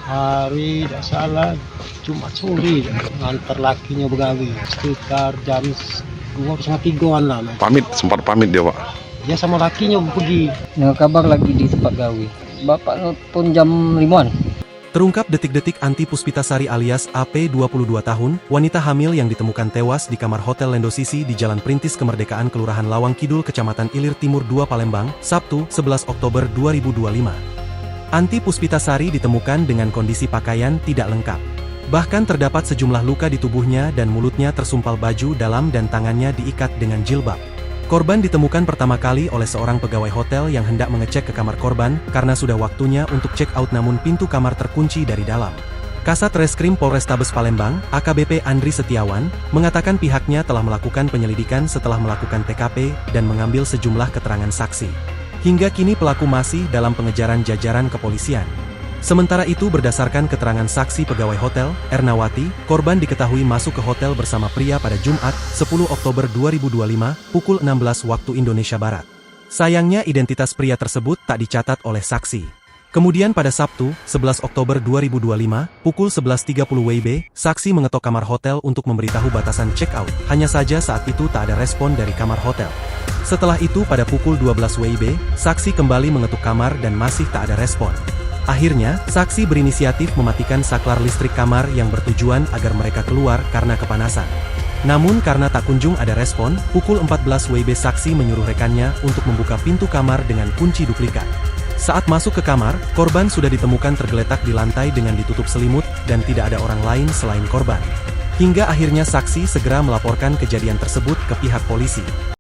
Hari tidak salah cuma sore ngantar lakinya begawi sekitar jam 2 setengah 3-an lah. Sempat pamit dia Pak. Dia sama lakinya pergi. Nggak kabar lagi di tempat gawe. Bapak pun jam 5-an. Terungkap detik-detik Anti Puspitasari alias AP 22 tahun, wanita hamil yang ditemukan tewas di kamar Hotel Lendosisi di Jalan Perintis Kemerdekaan Kelurahan Lawang Kidul, Kecamatan Ilir Timur 2 Palembang, Sabtu, 11 Oktober 2025. Anti Puspitasari ditemukan dengan kondisi pakaian tidak lengkap. Bahkan terdapat sejumlah luka di tubuhnya dan mulutnya tersumpal baju dalam dan tangannya diikat dengan jilbab. Korban ditemukan pertama kali oleh seorang pegawai hotel yang hendak mengecek ke kamar korban karena sudah waktunya untuk check out namun pintu kamar terkunci dari dalam. Kasat Reskrim Polrestabes Palembang, AKBP Andri Setiawan, mengatakan pihaknya telah melakukan penyelidikan setelah melakukan TKP dan mengambil sejumlah keterangan saksi. Hingga kini pelaku masih dalam pengejaran jajaran kepolisian. Sementara itu berdasarkan keterangan saksi pegawai hotel, Ernawati, korban diketahui masuk ke hotel bersama pria pada Jumat, 10 Oktober 2025, pukul 16 waktu Indonesia Barat. Sayangnya identitas pria tersebut tak dicatat oleh saksi. Kemudian pada Sabtu, 11 Oktober 2025, pukul 11.30 WIB, saksi mengetok kamar hotel untuk memberitahu batasan check-out. Hanya saja saat itu tak ada respon dari kamar hotel. Setelah itu pada pukul 12 WIB, saksi kembali mengetuk kamar dan masih tak ada respon. Akhirnya, saksi berinisiatif mematikan saklar listrik kamar yang bertujuan agar mereka keluar karena kepanasan. Namun karena tak kunjung ada respon, pukul 14 WIB saksi menyuruh rekannya untuk membuka pintu kamar dengan kunci duplikat. Saat masuk ke kamar, korban sudah ditemukan tergeletak di lantai dengan ditutup selimut dan tidak ada orang lain selain korban. Hingga akhirnya saksi segera melaporkan kejadian tersebut ke pihak polisi.